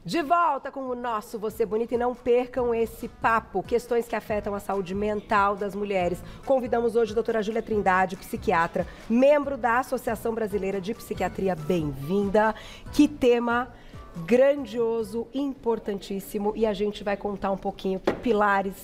De volta com o nosso Você Bonita e não percam esse papo, questões que afetam a saúde mental das mulheres. Convidamos hoje a doutora Júlia Trindade, psiquiatra, membro da Associação Brasileira de Psiquiatria. Bem-vinda. Que tema grandioso, importantíssimo, e a gente vai contar um pouquinho que pilares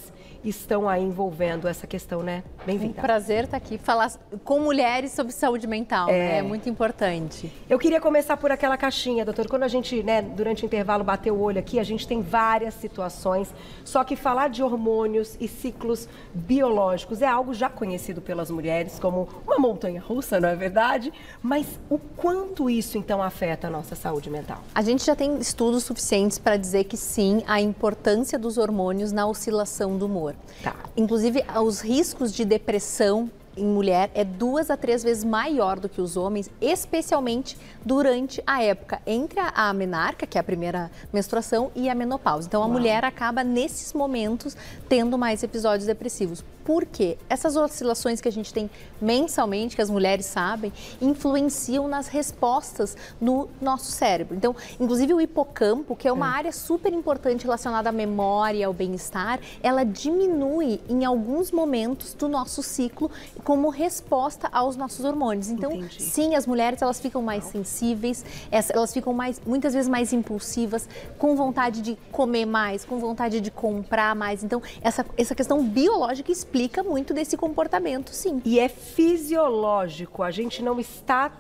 estão aí envolvendo essa questão, né? Bem-vinda. Um prazer estar aqui, falar com mulheres sobre saúde mental, né? É muito importante. Eu queria começar por aquela caixinha, doutor. Quando a gente, né, durante o intervalo bateu o olho aqui, a gente tem várias situações, só que falar de hormônios e ciclos biológicos é algo já conhecido pelas mulheres como uma montanha-russa, não é verdade? Mas o quanto isso, então, afeta a nossa saúde mental? A gente já tem estudos suficientes para dizer que sim, a importância dos hormônios na oscilação do humor. Tá. Inclusive, os riscos de depressão em mulher é 2 a 3 vezes maior do que os homens, especialmente durante a época entre a menarca, que é a primeira menstruação, e a menopausa. Então, a mulher acaba, nesses momentos, tendo mais episódios depressivos. Por quê? Essas oscilações que a gente tem mensalmente, que as mulheres sabem, influenciam nas respostas no nosso cérebro. Então, inclusive o hipocampo, que é uma área super importante relacionada à memória, ao bem-estar, ela diminui em alguns momentos do nosso ciclo como resposta aos nossos hormônios. Então, sim, as mulheres elas ficam mais sensíveis, elas ficam muitas vezes mais impulsivas, com vontade de comer mais, com vontade de comprar mais. Então, essa questão biológica explica muito desse comportamento, sim. E é fisiológico, a gente não está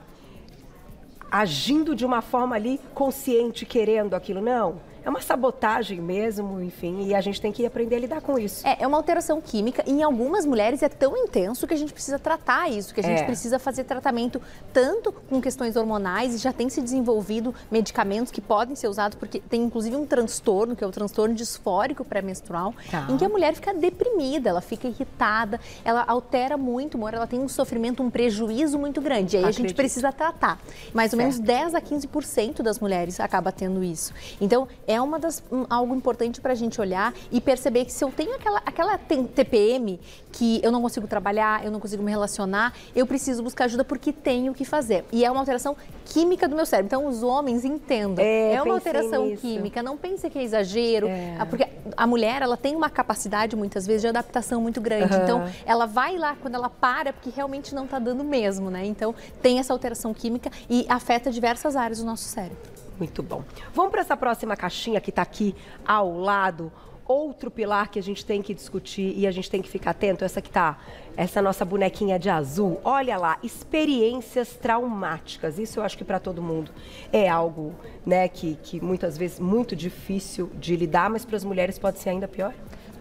agindo de uma forma ali consciente, querendo aquilo, não. É uma sabotagem mesmo, enfim, e a gente tem que aprender a lidar com isso. É uma alteração química e em algumas mulheres é tão intenso que a gente precisa tratar isso, que a gente precisa fazer tratamento tanto com questões hormonais, e já tem se desenvolvido medicamentos que podem ser usados, porque tem inclusive um transtorno, que é o transtorno disfórico pré-menstrual, em que a mulher fica deprimida, ela fica irritada, ela altera muito o humor, ela tem um sofrimento, um prejuízo muito grande, e aí a gente precisa tratar. Mais ou menos 10 a 15% das mulheres acaba tendo isso. Então, é algo importante para a gente olhar e perceber que se eu tenho aquela TPM que eu não consigo trabalhar, eu não consigo me relacionar, eu preciso buscar ajuda porque tenho que fazer. E é uma alteração química do meu cérebro. Então, os homens entendam. É uma alteração química. Não pense que é exagero. Porque a mulher, ela tem uma capacidade, muitas vezes, de adaptação muito grande. Então, ela vai lá quando ela para, porque realmente não está dando mesmo, né? Então, tem essa alteração química e afeta diversas áreas do nosso cérebro. Muito bom. Vamos para essa próxima caixinha que está aqui ao lado. Outro pilar que a gente tem que discutir e a gente tem que ficar atento, essa que tá, essa nossa bonequinha de azul. Olha lá, experiências traumáticas. Isso eu acho que para todo mundo é algo, né, que muitas vezes muito difícil de lidar, mas para as mulheres pode ser ainda pior.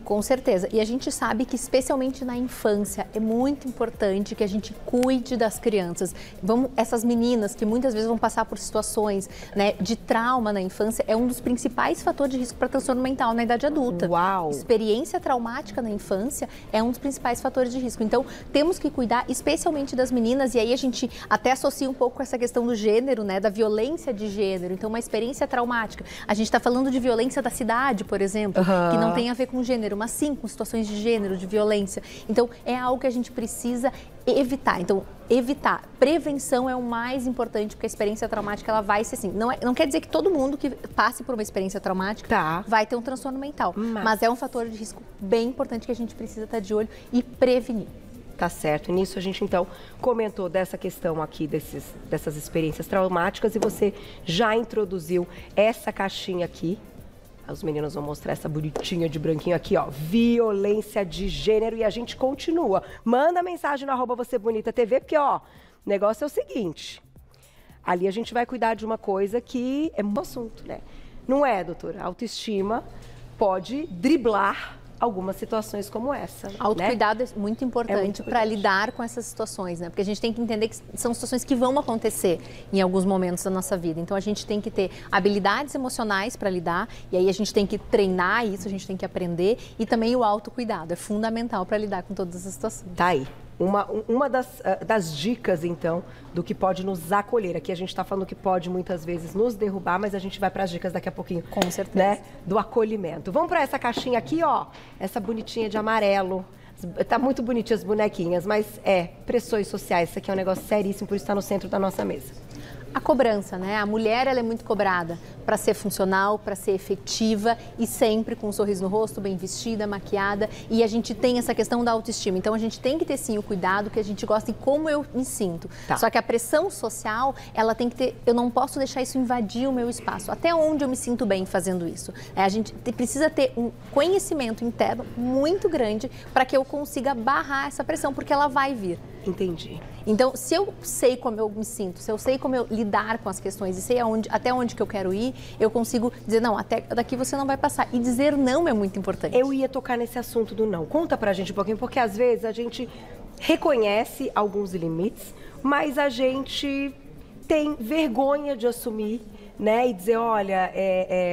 Com certeza. E a gente sabe que, especialmente na infância, é muito importante que a gente cuide das crianças. Essas meninas que muitas vezes vão passar por situações, né, de trauma na infância, é um dos principais fatores de risco para transtorno mental na idade adulta. Uau! Experiência traumática na infância é um dos principais fatores de risco. Então, temos que cuidar especialmente das meninas, e aí a gente até associa um pouco com essa questão do gênero, né, da violência de gênero. Então, uma experiência traumática. A gente está falando de violência da cidade, por exemplo, que não tem a ver com gênero, mas sim com situações de gênero, de violência. Então, é algo que a gente precisa evitar. Então, evitar. Prevenção é o mais importante, porque a experiência traumática, ela vai ser assim. Não quer dizer que todo mundo que passe por uma experiência traumática vai ter um transtorno mental. Mas é um fator de risco bem importante que a gente precisa estar de olho e prevenir. Tá certo. E nisso a gente, então, comentou dessa questão aqui, dessas experiências traumáticas, e você já introduziu essa caixinha aqui. Os meninos vão mostrar essa bonitinha de branquinho aqui, ó. Violência de gênero. E a gente continua. Manda mensagem no @VocêBonitaTV, porque, ó, o negócio é o seguinte. Ali a gente vai cuidar de uma coisa que é um assunto, né? Não é, doutora? A autoestima pode driblar algumas situações como essa. Autocuidado, né? É muito importante para lidar com essas situações, né? Porque a gente tem que entender que são situações que vão acontecer em alguns momentos da nossa vida. Então, a gente tem que ter habilidades emocionais para lidar, e aí a gente tem que treinar isso, a gente tem que aprender, e também o autocuidado é fundamental para lidar com todas as situações. Tá aí. Uma das dicas, então, do que pode nos acolher. Aqui a gente está falando que pode, muitas vezes, nos derrubar, mas a gente vai para as dicas daqui a pouquinho. Com certeza. Né? Do acolhimento. Vamos para essa caixinha aqui, ó. Essa bonitinha de amarelo. Tá muito bonitinha as bonequinhas, mas pressões sociais. Isso aqui é um negócio seríssimo, por isso está no centro da nossa mesa. A cobrança, né? A mulher, ela é muito cobrada para ser funcional, para ser efetiva e sempre com um sorriso no rosto, bem vestida, maquiada. E a gente tem essa questão da autoestima. Então, a gente tem que ter, sim, o cuidado que a gente gosta e como eu me sinto. Tá. Só que a pressão social, ela tem que ter... Eu não posso deixar isso invadir o meu espaço. Até onde eu me sinto bem fazendo isso? A gente precisa ter um conhecimento interno muito grande para que eu consiga barrar essa pressão, porque ela vai vir. Entendi. Então, se eu sei como eu me sinto, se eu sei como eu lidar com as questões e sei até onde que eu quero ir, eu consigo dizer, não, até daqui você não vai passar. E dizer não é muito importante. Eu ia tocar nesse assunto do não. Conta pra gente um pouquinho, porque às vezes a gente reconhece alguns limites, mas a gente tem vergonha de assumir, né? E dizer, olha,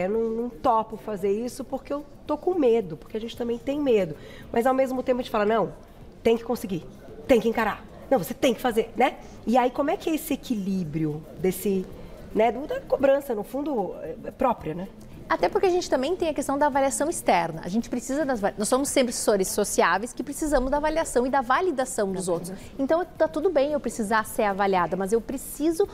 não topo fazer isso porque eu tô com medo, porque a gente também tem medo. Mas ao mesmo tempo a gente fala, não, tem que conseguir. Tem que encarar. Não, você tem que fazer, né? E aí, como é que é esse equilíbrio desse, né, da cobrança, no fundo, própria, né? Até porque a gente também tem a questão da avaliação externa. A gente precisa nós somos sempre seres sociáveis que precisamos da avaliação e da validação dos outros. Então, tá tudo bem eu precisar ser avaliada, mas eu preciso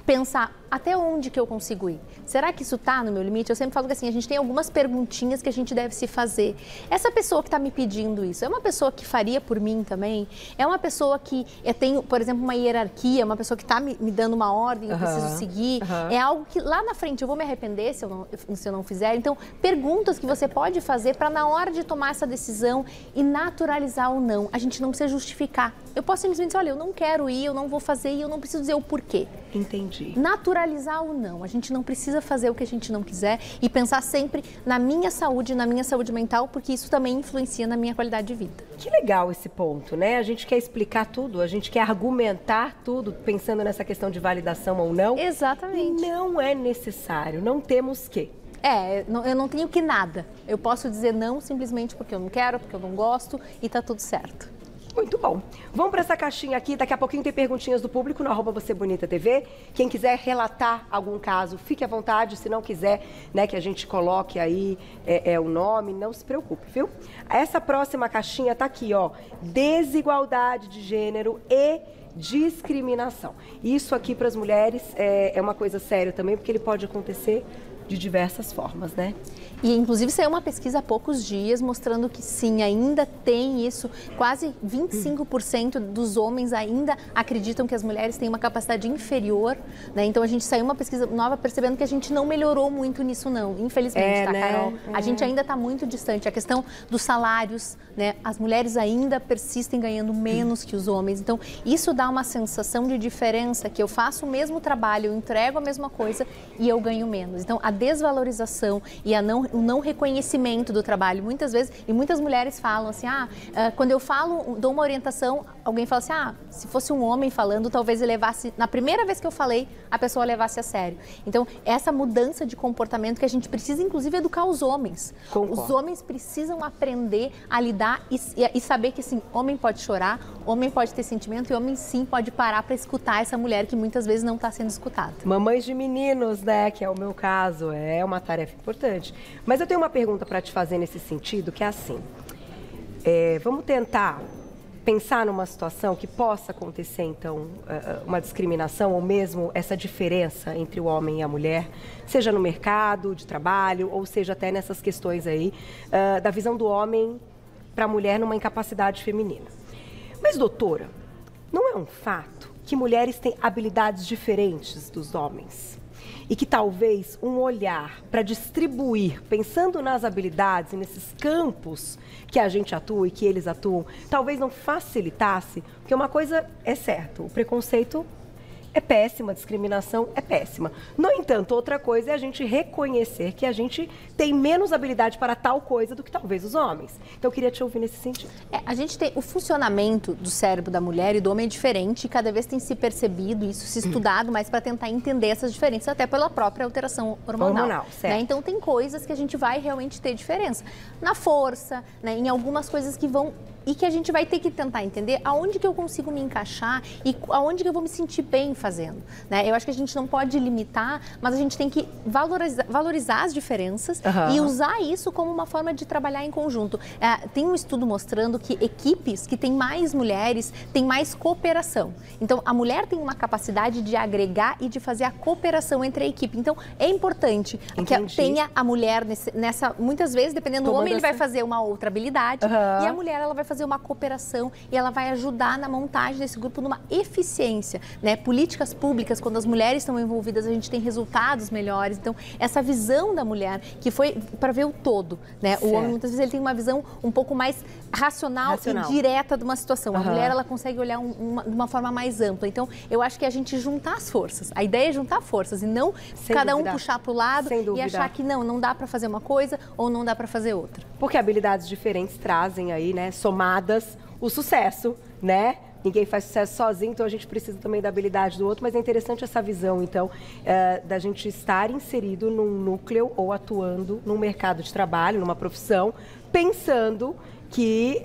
pensar até onde que eu consigo ir. Será que isso tá no meu limite? Eu sempre falo que assim, a gente tem algumas perguntinhas que a gente deve se fazer. Essa pessoa que está me pedindo isso, é uma pessoa que faria por mim também? É uma pessoa que eu tenho, por exemplo, uma hierarquia, uma pessoa que está me dando uma ordem, eu preciso seguir? É algo que lá na frente eu vou me arrepender se eu não fizer. Então, perguntas que você pode fazer para na hora de tomar essa decisão e naturalizar ou não. A gente não precisa justificar. Eu posso simplesmente dizer, olha, eu não quero ir, eu não vou fazer e eu não preciso dizer o porquê. Entendi. Naturalizar ou não. A gente não precisa fazer o que a gente não quiser e pensar sempre na minha saúde mental, porque isso também influencia na minha qualidade de vida. Que legal esse ponto, né? A gente quer explicar tudo, a gente quer argumentar tudo, pensando nessa questão de validação ou não. Exatamente. E não é necessário, não temos que. Eu não tenho que nada. Eu posso dizer não simplesmente porque eu não quero, porque eu não gosto e tá tudo certo. Muito bom. Vamos para essa caixinha aqui. Daqui a pouquinho tem perguntinhas do público no @VocêBonitaTV. Quem quiser relatar algum caso, fique à vontade. Se não quiser, né, que a gente coloque aí o nome, não se preocupe, viu? Essa próxima caixinha tá aqui, ó. Desigualdade de gênero e discriminação. Isso aqui para as mulheres é uma coisa séria também, porque ele pode acontecer de diversas formas, né? E, inclusive, saiu uma pesquisa há poucos dias mostrando que, sim, ainda tem isso. Quase 25% dos homens ainda acreditam que as mulheres têm uma capacidade inferior, né? Então, a gente saiu uma pesquisa nova percebendo que a gente não melhorou muito nisso, não. Infelizmente, tá, né, Carol? A gente ainda está muito distante. A questão dos salários, né? As mulheres ainda persistem ganhando menos que os homens. Então, isso dá uma sensação de diferença, que eu faço o mesmo trabalho, eu entrego a mesma coisa e eu ganho menos. Então, a desvalorização e o não reconhecimento do trabalho, muitas vezes, e muitas mulheres falam assim, quando eu dou uma orientação, alguém fala assim, se fosse um homem falando, talvez ele levasse, na primeira vez que eu falei, a pessoa levasse a sério. Então, essa mudança de comportamento que a gente precisa, inclusive, educar os homens. Concordo. Os homens precisam aprender a lidar e saber que, assim, homem pode chorar, homem pode ter sentimento e homem, sim, pode parar para escutar essa mulher que muitas vezes não está sendo escutada. Mamães de meninos, né, que é o meu caso, é uma tarefa importante. Mas eu tenho uma pergunta para te fazer nesse sentido, que é assim, vamos tentar pensar numa situação que possa acontecer, então, uma discriminação ou mesmo essa diferença entre o homem e a mulher, seja no mercado de trabalho ou seja até nessas questões aí da visão do homem para a mulher numa incapacidade feminina. Mas, doutora, não é um fato que mulheres têm habilidades diferentes dos homens? E que talvez um olhar para distribuir, pensando nas habilidades e nesses campos que a gente atua e que eles atuam, talvez não facilitasse, porque uma coisa é certa, o preconceito é péssima, a discriminação é péssima. No entanto, outra coisa é a gente reconhecer que a gente tem menos habilidade para tal coisa do que talvez os homens. Então, eu queria te ouvir nesse sentido. A gente tem o funcionamento do cérebro da mulher e do homem é diferente e cada vez tem se percebido, isso se estudado mais para tentar entender essas diferenças, até pela própria alteração hormonal. Certo. Né? Então, tem coisas que a gente vai realmente ter diferença. Na força, né? Em algumas coisas que vão e que a gente vai ter que tentar entender aonde que eu consigo me encaixar e aonde que eu vou me sentir bem fazendo, né? Eu acho que a gente não pode limitar, mas a gente tem que valorizar as diferenças e usar isso como uma forma de trabalhar em conjunto. Tem um estudo mostrando que equipes que têm mais mulheres têm mais cooperação. Então, a mulher tem uma capacidade de agregar e de fazer a cooperação entre a equipe. Então, é importante que tenha a mulher nessa, muitas vezes, dependendo do homem, ele vai fazer uma outra habilidade e a mulher, ela vai fazer uma cooperação e ela vai ajudar na montagem desse grupo numa eficiência, né? Políticas públicas, quando as mulheres estão envolvidas, a gente tem resultados melhores. Então, essa visão da mulher, que foi para ver o todo, né? O homem, muitas vezes, ele tem uma visão um pouco mais racional e direta de uma situação. A mulher, ela consegue olhar de uma forma mais ampla. Então, eu acho que a gente juntar as forças. A ideia é juntar forças e não cada um puxar para o lado e achar que não dá para fazer uma coisa ou não dá para fazer outra. Porque habilidades diferentes trazem aí, né, somadas, o sucesso, né? Ninguém faz sucesso sozinho, então a gente precisa também da habilidade do outro, mas é interessante essa visão, então, da gente estar inserido num núcleo ou atuando num mercado de trabalho, numa profissão, pensando que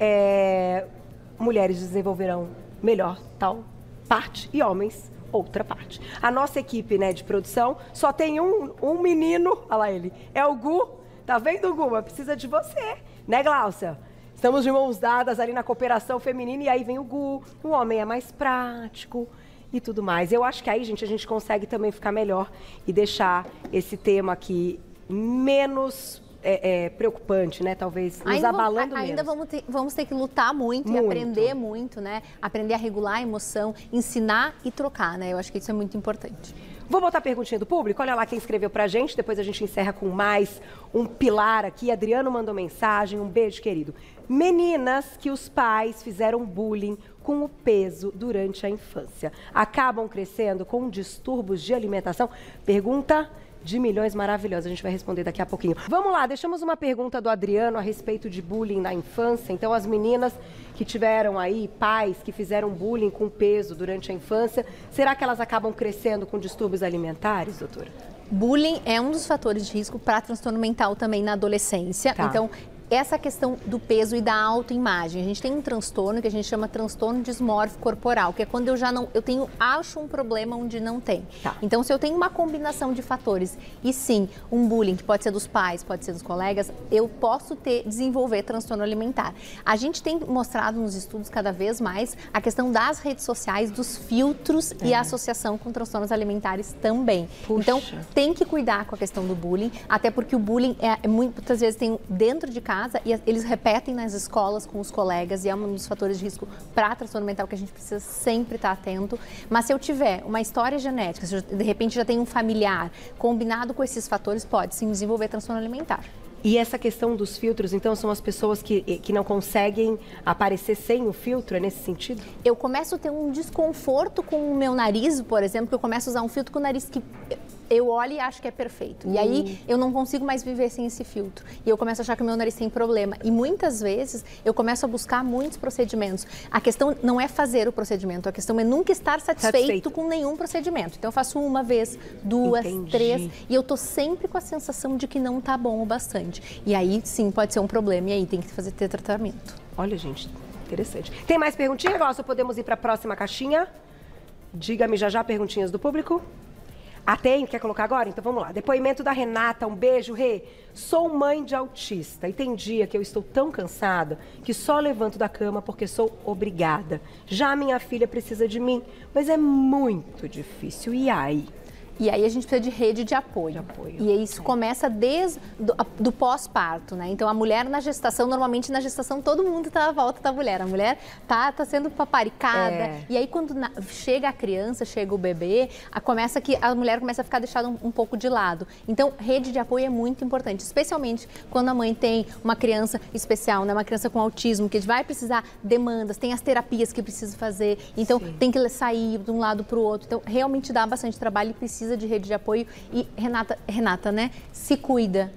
mulheres desenvolverão melhor tal parte e homens outra parte. A nossa equipe, né, de produção só tem um menino, olha lá ele, é o Gu, tá vendo, Gu? Mas precisa de você, né, Gláucia? Estamos de mãos dadas ali na cooperação feminina e aí vem o Gu, o homem é mais prático e tudo mais. Eu acho que aí, gente, a gente consegue também ficar melhor e deixar esse tema aqui menos preocupante, né? Talvez nos abalando menos. Ainda vamos ter que lutar muito e aprender muito, né? Aprender a regular a emoção, ensinar e trocar, né? Eu acho que isso é muito importante. Vou botar a perguntinha do público, olha lá quem escreveu pra gente, depois a gente encerra com mais um pilar aqui. Adriano mandou mensagem, um beijo, querido. Meninas que os pais fizeram bullying com o peso durante a infância, acabam crescendo com distúrbios de alimentação? Pergunta de milhões maravilhosa, a gente vai responder daqui a pouquinho. Vamos lá, deixamos uma pergunta do Adriano a respeito de bullying na infância. Então, as meninas que tiveram aí pais que fizeram bullying com peso durante a infância, será que elas acabam crescendo com distúrbios alimentares, doutora? Bullying é um dos fatores de risco para transtorno mental também na adolescência. Então, essa questão do peso e da autoimagem. A gente tem um transtorno que a gente chama transtorno dismórfico corporal, que é quando acho um problema onde não tem. Então, se eu tenho uma combinação de fatores e sim, um bullying, que pode ser dos pais, pode ser dos colegas, eu posso desenvolver transtorno alimentar. A gente tem mostrado nos estudos cada vez mais a questão das redes sociais, dos filtros e a associação com transtornos alimentares também. Então, tem que cuidar com a questão do bullying, até porque o bullying muitas vezes tem dentro de casa e eles repetem nas escolas com os colegas e é um dos fatores de risco para transtorno mental que a gente precisa sempre estar atento. Mas se eu tiver uma história genética, se eu, de repente já tem um familiar combinado com esses fatores, pode sim desenvolver transtorno alimentar. E essa questão dos filtros, então, são as pessoas que não conseguem aparecer sem o filtro, é nesse sentido? Eu começo a ter um desconforto com o meu nariz, por exemplo, que eu começo a usar um filtro com o nariz que eu olho e acho que é perfeito. E aí eu não consigo mais viver sem esse filtro. E eu começo a achar que o meu nariz tem problema. E muitas vezes eu começo a buscar muitos procedimentos. A questão não é fazer o procedimento, a questão é nunca estar satisfeito com nenhum procedimento. Então eu faço uma vez, duas, três, e eu tô sempre com a sensação de que não tá bom o bastante. E aí sim pode ser um problema e aí tem que ter tratamento. Olha, gente, interessante. Tem mais perguntinha, Glaucia? Podemos ir para a próxima caixinha? Diga-me já perguntinhas do público. Tem? Quer colocar agora? Então vamos lá. Depoimento da Renata, um beijo, Rê. Sou mãe de autista e tem dia que eu estou tão cansada que só levanto da cama porque sou obrigada. Já minha filha precisa de mim, mas é muito difícil. E aí? E aí a gente precisa de rede de apoio. E isso começa desde do pós-parto, né? Então a mulher na gestação, normalmente na gestação todo mundo está à volta da mulher. A mulher tá sendo paparicada. E aí quando chega a criança, chega o bebê, a mulher começa a ficar deixada um pouco de lado. Então rede de apoio é muito importante, especialmente quando a mãe tem uma criança especial, né? Uma criança com autismo, que vai precisar demandas, tem as terapias que precisa fazer. Então tem que sair de um lado para o outro. Então realmente dá bastante trabalho e precisa de rede de apoio. E Renata, né? Se cuida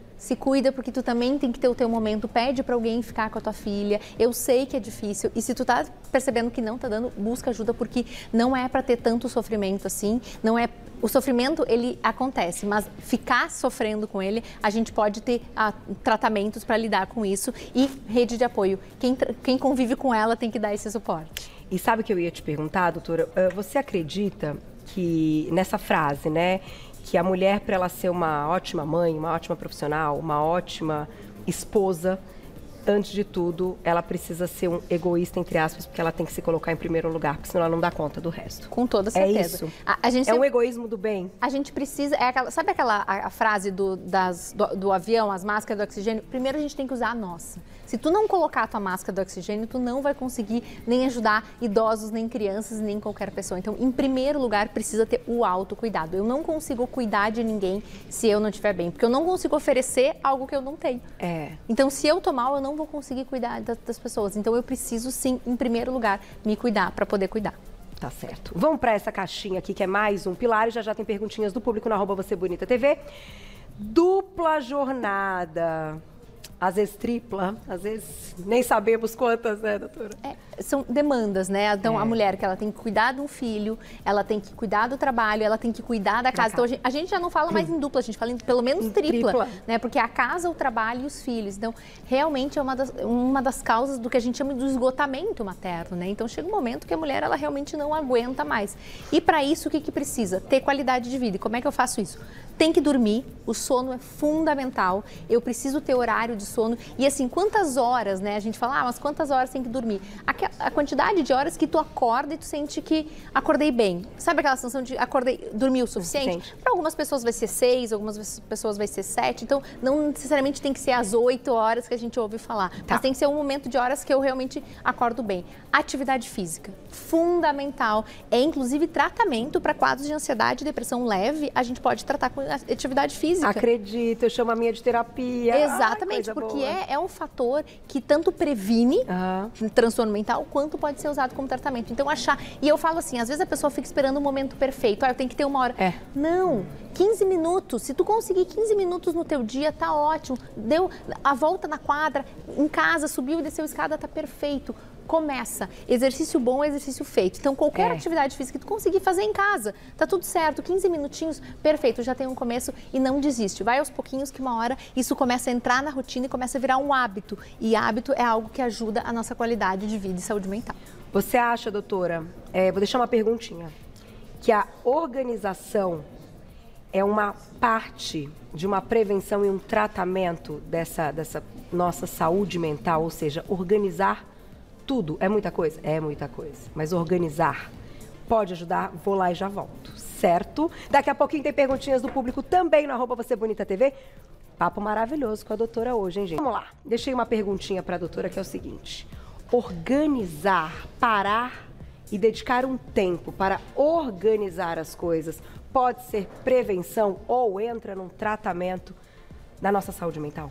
porque tu também tem que ter o teu momento, pede para alguém ficar com a tua filha. Eu sei que é difícil e se tu tá percebendo que não tá dando, busca ajuda porque não é para ter tanto sofrimento assim, não é o sofrimento, ele acontece, mas ficar sofrendo com ele, a gente pode ter tratamentos para lidar com isso e rede de apoio. Quem convive com ela tem que dar esse suporte. E sabe o que eu ia te perguntar, doutora? Você acredita que nessa frase, né, que a mulher, para ela ser uma ótima mãe, uma ótima profissional, uma ótima esposa, antes de tudo, ela precisa ser um egoísta, entre aspas, porque ela tem que se colocar em primeiro lugar, porque senão ela não dá conta do resto. Com toda certeza. É isso? É um egoísmo do bem? A gente precisa... sabe a frase do avião, as máscaras do oxigênio? Primeiro a gente tem que usar a nossa. Se tu não colocar a tua máscara do oxigênio, tu não vai conseguir nem ajudar idosos, nem crianças, nem qualquer pessoa. Então, em primeiro lugar, precisa ter o autocuidado. Eu não consigo cuidar de ninguém se eu não estiver bem, porque eu não consigo oferecer algo que eu não tenho. Então, se eu tô mal, eu não vou conseguir cuidar das pessoas. Então, eu preciso, sim, em primeiro lugar, me cuidar para poder cuidar. Tá certo. Vamos para essa caixinha aqui, que é mais um pilar, e já tem perguntinhas do público na @VocêBonitaTV. Dupla jornada. Às vezes tripla, às vezes nem sabemos quantas, né, doutora? São demandas, né? Então, a mulher que ela tem que cuidar de um filho, ela tem que cuidar do trabalho, ela tem que cuidar da casa. Então, a gente já não fala mais em dupla, a gente fala em pelo menos tripla, né? Porque a casa, o trabalho e os filhos. Então, realmente é uma das causas do que a gente chama de esgotamento materno, né? Então, chega um momento que a mulher, ela realmente não aguenta mais. E para isso, o que precisa? Ter qualidade de vida. E como é que eu faço isso? Tem que dormir, o sono é fundamental, eu preciso ter horário de sono. E assim, quantas horas, né? A gente fala, mas quantas horas tem que dormir? A quantidade de horas que tu acorda e tu sente que acordei bem. Sabe aquela sensação de dormi o suficiente? Para algumas pessoas vai ser 6, algumas pessoas vai ser 7. Então, não necessariamente tem que ser às 8 horas que a gente ouve falar. Mas tem que ser um momento de horas que eu realmente acordo bem. Atividade física, fundamental. É inclusive tratamento para quadros de ansiedade e depressão leve. A gente pode tratar com atividade física. Acredito, eu chamo a minha de terapia. Exatamente, porque é um fator que tanto previne transtorno mental, quanto pode ser usado como tratamento. Então, e eu falo assim, às vezes a pessoa fica esperando o momento perfeito, eu tenho que ter 1 hora. Não, 15 minutos, se tu conseguir 15 minutos no teu dia, tá ótimo. Deu a volta na quadra, em casa, subiu e desceu a escada, tá perfeito. Começa. Exercício bom é exercício feito. Então, qualquer atividade física que tu conseguir fazer em casa, tá tudo certo. 15 minutinhos, perfeito, já tem um começo e não desiste. Vai aos pouquinhos que uma hora isso começa a entrar na rotina e começa a virar um hábito. E hábito é algo que ajuda a nossa qualidade de vida e saúde mental. Você acha, doutora, vou deixar uma perguntinha, que a organização é uma parte de uma prevenção e um tratamento dessa nossa saúde mental, ou seja, organizar tudo? É muita coisa? É muita coisa. Mas organizar pode ajudar? Vou lá e já volto, certo? Daqui a pouquinho tem perguntinhas do público também no @VocêBonitaTV. Papo maravilhoso com a doutora hoje, hein, gente? Vamos lá. Deixei uma perguntinha para a doutora que é o seguinte. Organizar, parar e dedicar um tempo para organizar as coisas pode ser prevenção ou entra num tratamento da nossa saúde mental?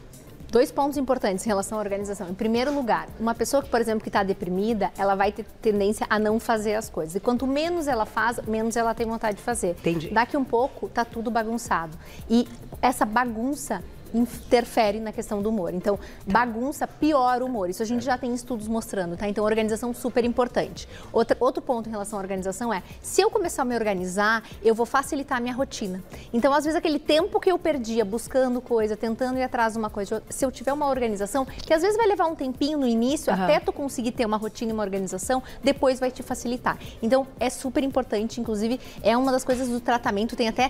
2 pontos importantes em relação à organização. Em primeiro lugar, uma pessoa que, por exemplo, que está deprimida, ela vai ter tendência a não fazer as coisas. E quanto menos ela faz, menos ela tem vontade de fazer. Entendi. Daqui um pouco, tá tudo bagunçado. E essa bagunça interfere na questão do humor. Então, bagunça piora o humor. Isso a gente já tem estudos mostrando, tá? Então, organização super importante. Outro ponto em relação à organização é, se eu começar a me organizar, eu vou facilitar a minha rotina. Então, às vezes, aquele tempo que eu perdia buscando coisa, tentando ir atrás de uma coisa, se eu tiver uma organização, que às vezes vai levar um tempinho no início, até tu conseguir ter uma rotina e uma organização, depois vai te facilitar. Então, é super importante, inclusive, é uma das coisas do tratamento. Tem até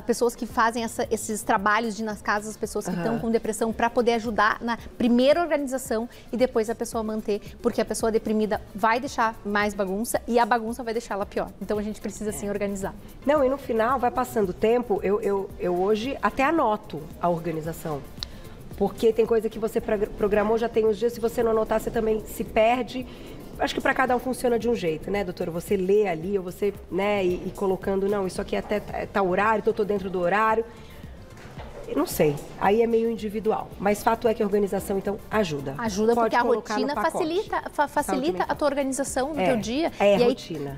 pessoas que fazem esses trabalhos de ir nas casas das pessoas que estão com depressão para poder ajudar na primeira organização e depois a pessoa manter, porque a pessoa deprimida vai deixar mais bagunça e a bagunça vai deixar ela pior. Então a gente precisa sim organizar. Não, e no final vai passando o tempo, eu hoje até anoto a organização. Porque tem coisa que você programou, já tem uns dias, se você não anotar, você também se perde. Acho que para cada um funciona de um jeito, né, doutora? Você lê ali, ou você, né, e colocando, não, isso aqui até tá horário, então eu tô dentro do horário. Não sei, aí é meio individual, mas fato é que a organização, então, ajuda. Ajuda porque a rotina facilita a tua organização no teu dia. É rotina.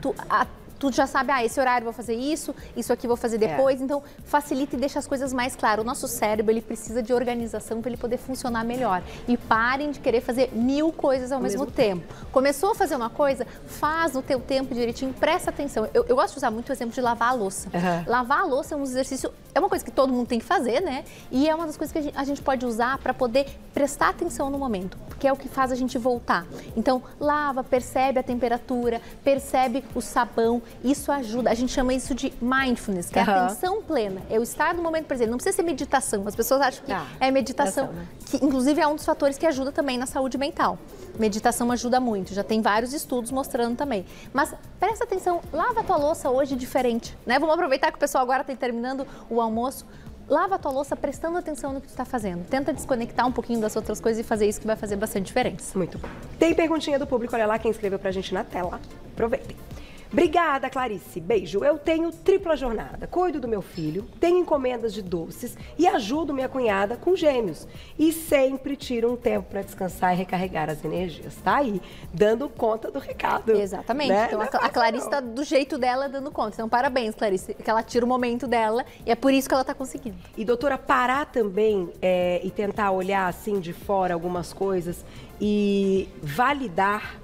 tu já sabe, esse horário eu vou fazer isso aqui eu vou fazer depois. Então, facilita e deixa as coisas mais claras. O nosso cérebro, ele precisa de organização para ele poder funcionar melhor. E parem de querer fazer 1000 coisas ao mesmo tempo. Começou a fazer uma coisa, faz no teu tempo direitinho, presta atenção. Eu gosto de usar muito o exemplo de lavar a louça. Lavar a louça é um exercício, é uma coisa que todo mundo tem que fazer, né? E é uma das coisas que a gente pode usar para poder prestar atenção no momento, porque é o que faz a gente voltar. Então, lava, percebe a temperatura, percebe o sabão, isso ajuda. A gente chama isso de mindfulness, que é a atenção plena. Eu estar no momento presente. Não precisa ser meditação. As pessoas acham que é meditação, que inclusive é um dos fatores que ajuda também na saúde mental. Meditação ajuda muito, já tem vários estudos mostrando também. Mas presta atenção, lava a tua louça hoje diferente, né? Vamos aproveitar que o pessoal agora está terminando o almoço. Lava a tua louça prestando atenção no que tu está fazendo. Tenta desconectar um pouquinho das outras coisas e fazer isso que vai fazer bastante diferença. Muito bom. Tem perguntinha do público, olha lá quem escreveu pra gente na tela. Aproveitem. Obrigada, Clarice. Beijo. Eu tenho tripla jornada. Cuido do meu filho, tenho encomendas de doces e ajudo minha cunhada com gêmeos. E sempre tiro um tempo para descansar e recarregar as energias. Tá aí, dando conta do recado. Exatamente. Né? Então, a Clarice está do jeito dela dando conta. Então, parabéns, Clarice, que ela tira o momento dela e é por isso que ela está conseguindo. E, doutora, parar também e tentar olhar assim de fora algumas coisas e validar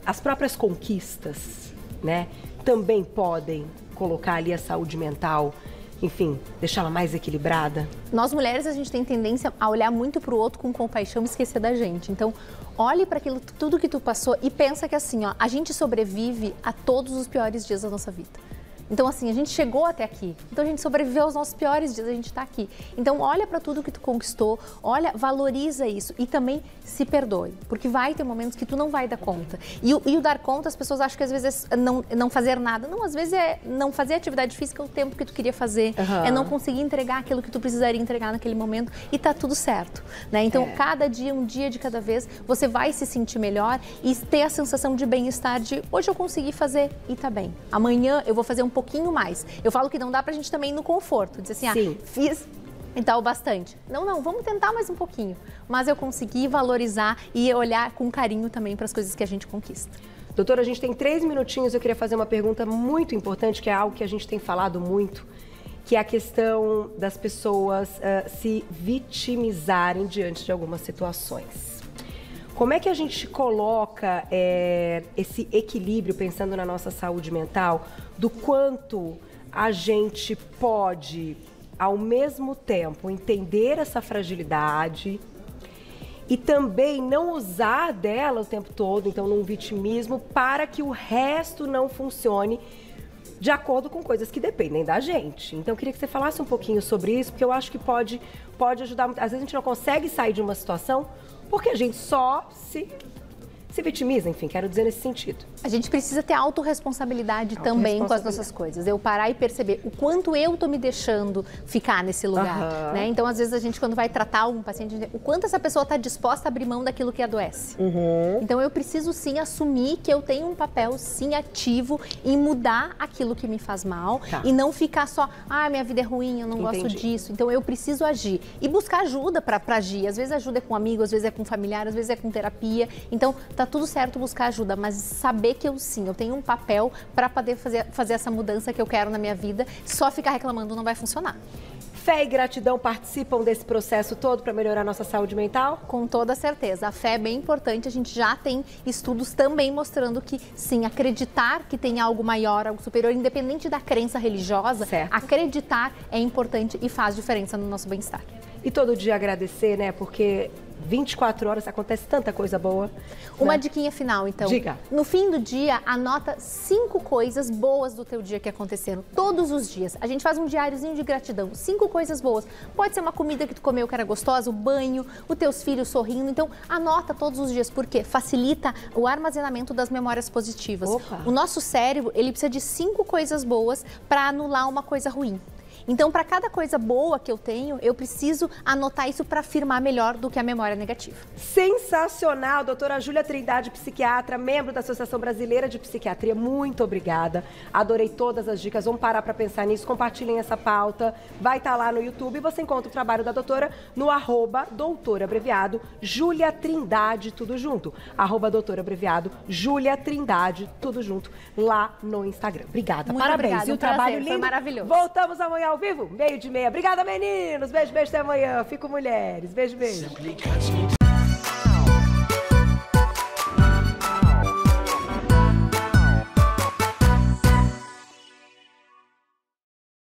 as próprias conquistas, né, também podem colocar ali a saúde mental, enfim, deixá-la mais equilibrada? Nós mulheres, a gente tem tendência a olhar muito para o outro com compaixão e esquecer da gente. Então, olhe para aquilo, tudo que tu passou e pensa que assim, a gente sobrevive a todos os piores dias da nossa vida. Então, assim, a gente chegou até aqui. Então, a gente sobreviveu aos nossos piores dias, a gente está aqui. Então, olha para tudo que tu conquistou, olha, valoriza isso e também se perdoe. Porque vai ter momentos que tu não vai dar conta. E o dar conta, as pessoas acham que às vezes é não fazer nada. Não, às vezes é não fazer atividade física o tempo que tu queria fazer. É não conseguir entregar aquilo que tu precisaria entregar naquele momento e tá tudo certo, né? Então, cada dia, um dia de cada vez, você vai se sentir melhor e ter a sensação de bem-estar de hoje eu consegui fazer e tá bem. Amanhã eu vou fazer um pouquinho mais. Eu falo que não dá pra gente também ir no conforto, dizer assim, fiz então bastante. Não, vamos tentar mais um pouquinho. Mas eu consegui valorizar e olhar com carinho também para as coisas que a gente conquista. Doutora, a gente tem 3 minutinhos, eu queria fazer uma pergunta muito importante, que é algo que a gente tem falado muito, que é a questão das pessoas se vitimizarem diante de algumas situações. Como é que a gente coloca esse equilíbrio, pensando na nossa saúde mental, do quanto a gente pode, ao mesmo tempo, entender essa fragilidade e também não usar dela o tempo todo, então num vitimismo, para que o resto não funcione de acordo com coisas que dependem da gente. Então eu queria que você falasse um pouquinho sobre isso, porque eu acho que pode ajudar. Às vezes a gente não consegue sair de uma situação porque a gente só se vitimiza, enfim, quero dizer nesse sentido. A gente precisa ter autorresponsabilidade também com as nossas coisas. Eu parar e perceber o quanto eu tô me deixando ficar nesse lugar, né? Então, às vezes, a gente, quando vai tratar algum paciente, o quanto essa pessoa está disposta a abrir mão daquilo que adoece. Então, eu preciso, sim, assumir que eu tenho um papel, sim, ativo em mudar aquilo que me faz mal e não ficar só, minha vida é ruim, eu não gosto disso. Então, eu preciso agir. E buscar ajuda para agir. Às vezes, ajuda é com amigo, às vezes é com familiar, às vezes é com terapia. Então, tá tudo certo buscar ajuda, mas saber que eu tenho um papel para poder fazer essa mudança que eu quero na minha vida. Só ficar reclamando não vai funcionar. Fé e gratidão participam desse processo todo para melhorar a nossa saúde mental? Com toda certeza. A fé é bem importante. A gente já tem estudos também mostrando que, sim, acreditar que tem algo maior, algo superior, independente da crença religiosa, acreditar é importante e faz diferença no nosso bem-estar. E todo dia agradecer, né? Porque 24 horas acontece tanta coisa boa. Uma diquinha final, então. Diga. No fim do dia, anota 5 coisas boas do teu dia que aconteceram. Todos os dias. A gente faz um diáriozinho de gratidão. 5 coisas boas. Pode ser uma comida que tu comeu que era gostosa, o banho, os teus filhos sorrindo. Então, anota todos os dias. Por quê? Facilita o armazenamento das memórias positivas. O nosso cérebro, ele precisa de 5 coisas boas para anular uma coisa ruim. Então, para cada coisa boa que eu tenho, eu preciso anotar isso para afirmar melhor do que a memória negativa. Sensacional, doutora Júlia Trindade, psiquiatra, membro da Associação Brasileira de Psiquiatria. Muito obrigada. Adorei todas as dicas. Vamos parar para pensar nisso. Compartilhem essa pauta. Vai estar lá no YouTube. Você encontra o trabalho da doutora no @doutora abreviado Júlia Trindade, tudo junto. @doutora abreviado Júlia Trindade, tudo junto, lá no Instagram. Obrigada. Muito Parabéns. obrigada, E o trabalho lindo. Foi maravilhoso. Voltamos amanhã ao vivo, 12:30. Obrigada, meninos. Beijo, beijo, até amanhã. Fico mulheres. Beijo, beijo.